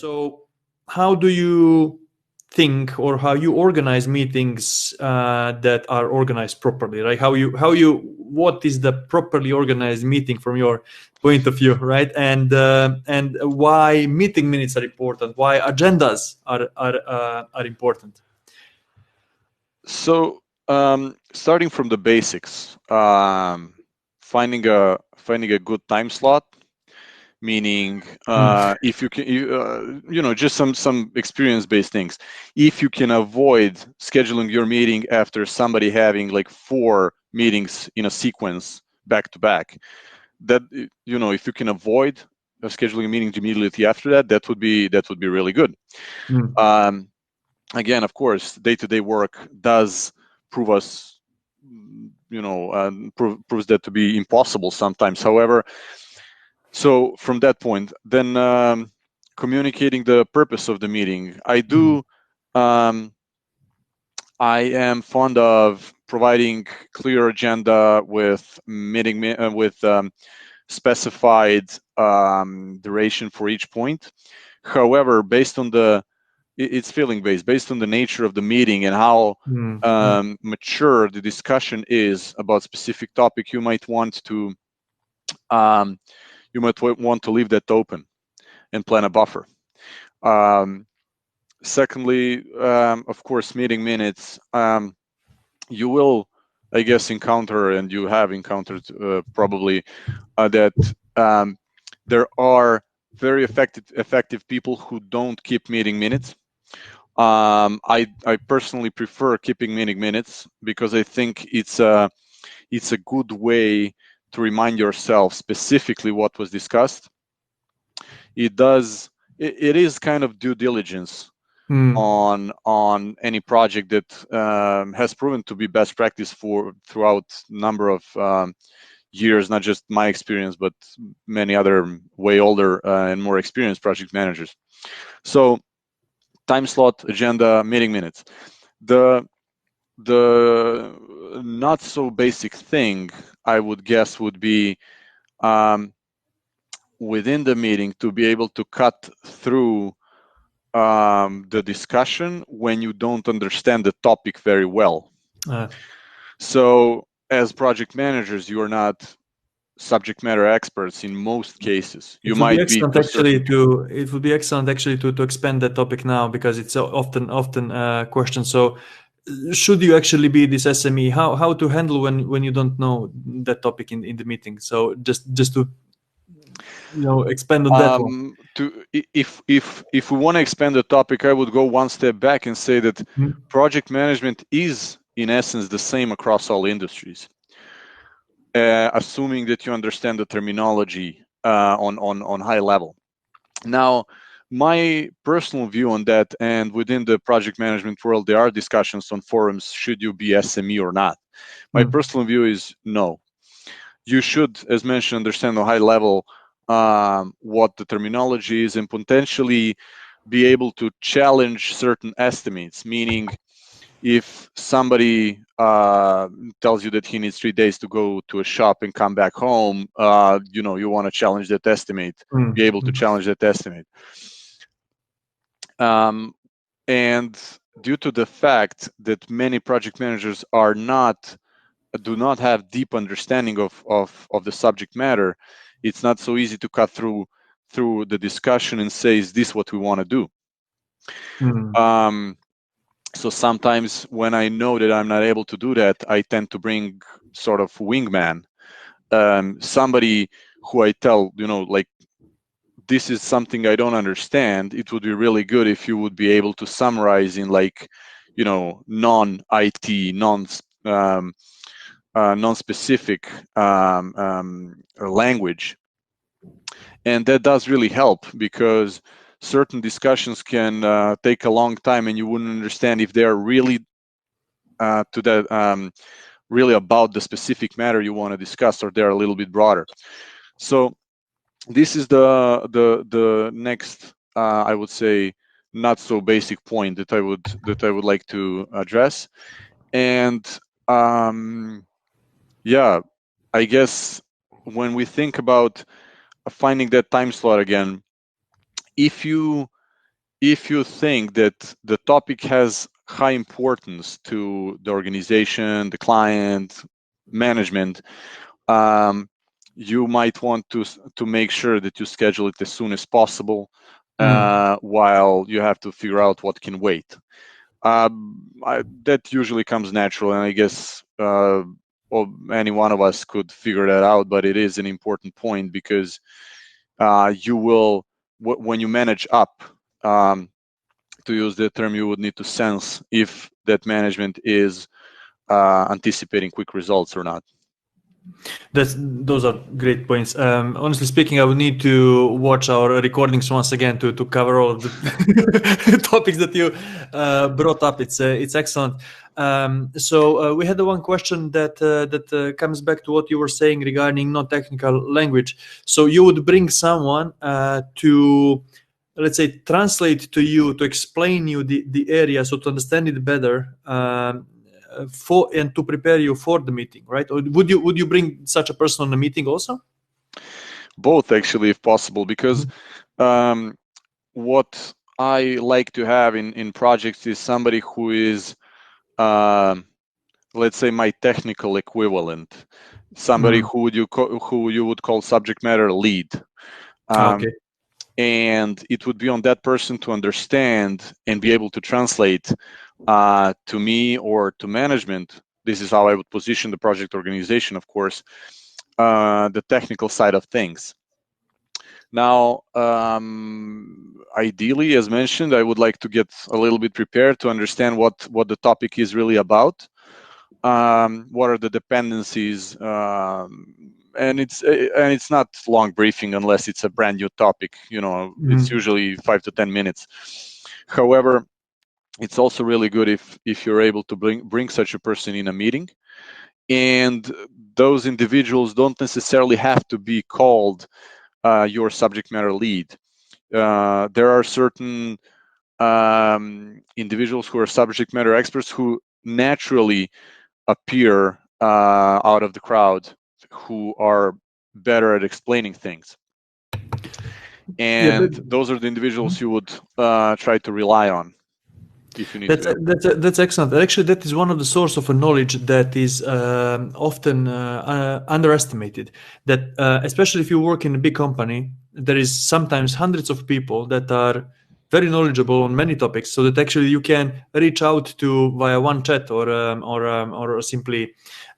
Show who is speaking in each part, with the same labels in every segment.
Speaker 1: So how do you think, or how you organize meetings that are organized properly, right? What is the properly organized meeting from your point of view, right? And why meeting minutes are important, why agendas are important.
Speaker 2: So starting from the basics, finding a good time slot, meaning if you can, just some experience-based things. If you can avoid scheduling your meeting after somebody having like 4 meetings in a sequence back to back, that if you can avoid scheduling meetings immediately after that, that would be really good. Again, of course, day-to-day work does prove us, proves that to be impossible sometimes. However, so from that point, then communicating the purpose of the meeting. I am fond of providing clear agenda with specified duration for each point. However, it's feeling based, based on the nature of the meeting and how mature the discussion is about specific topic, you might want to leave that open and plan a buffer. Secondly, of course, meeting minutes. You will, I guess, encounter, and you have encountered probably that there are very effective people who don't keep meeting minutes. I personally prefer keeping meeting minutes because I think it's a good way to remind yourself specifically what was discussed. It is kind of due diligence on any project that has proven to be best practice throughout number of years, not just my experience, but many other way older and more experienced project managers. So time slot, agenda, meeting minutes. The not so basic thing, I would guess, would be within the meeting to be able to cut through the discussion when you don't understand the topic very well. So as project managers, you are not subject matter experts in most cases. You might be
Speaker 1: it would be excellent actually to expand that topic now, because it's often a question. So should you actually be this SME? How to handle when you don't know that topic in the meeting? So just to expand on that one.
Speaker 2: If we want to expand the topic, I would go one step back and say that project management is in essence the same across all industries, assuming that you understand the terminology on high level. Now, my personal view on that, and within the project management world, there are discussions on forums, should you be SME or not? My personal view is no. You should, as mentioned, understand on high level what the terminology is and potentially be able to challenge certain estimates, meaning if somebody tells you that he needs 3 days to go to a shop and come back home, you want to challenge that estimate, be able to challenge that estimate. And due to the fact that many project managers do not have deep understanding of the subject matter, it's not so easy to cut through the discussion and say, is this what we want to do? So sometimes when I know that I'm not able to do that, I tend to bring sort of wingman, somebody who I tell, like, this is something I don't understand. It would be really good if you would be able to summarize in non-IT, non-specific language. And that does really help, because certain discussions can take a long time and you wouldn't understand if they're really really about the specific matter you want to discuss, or they're a little bit broader. So this is the next, I would say, not so basic point that I would like to address. And yeah, I guess when we think about finding that time slot again, if you if you think that the topic has high importance to the organization, the client, management, you might want to make sure that you schedule it as soon as possible, while you have to figure out what can wait. That usually comes natural, and I guess any one of us could figure that out. But it is an important point, because you will, when you manage up, to use the term, you would need to sense if that management is anticipating quick results or not.
Speaker 1: Those are great points. Honestly speaking, I would need to watch our recordings once again to cover all of the topics that you brought up. It's excellent. So we had the one question that comes back to what you were saying regarding non-technical language. So you would bring someone to, let's say, translate to you, to explain you the area, so to understand it better. For and to prepare you for the meeting, right? Or would you bring such a person on the meeting also?
Speaker 2: Both, actually, if possible, because what I like to have in projects is somebody who is, let's say, my technical equivalent, somebody who you would call subject matter lead.
Speaker 1: Okay.
Speaker 2: And it would be on that person to understand and be able to translate to me or to management. This is how I would position the project organization, of course, the technical side of things. Now, ideally, as mentioned, I would like to get a little bit prepared to understand what the topic is really about. What are the dependencies? And it's not long briefing unless it's a brand new topic. It's usually 5 to 10 minutes. However, it's also really good if you're able to bring such a person in a meeting, and those individuals don't necessarily have to be called your subject matter lead. There are certain individuals who are subject matter experts who naturally appear out of the crowd, who are better at explaining things. And those are the individuals you would try to rely on if you need to.
Speaker 1: That's excellent. Actually, that is one of the source of a knowledge that is often underestimated. That especially if you work in a big company, there is sometimes hundreds of people that are very knowledgeable on many topics, so that actually you can reach out to via one chat or simply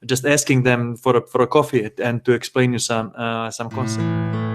Speaker 1: just asking them for a coffee and to explain you some concept.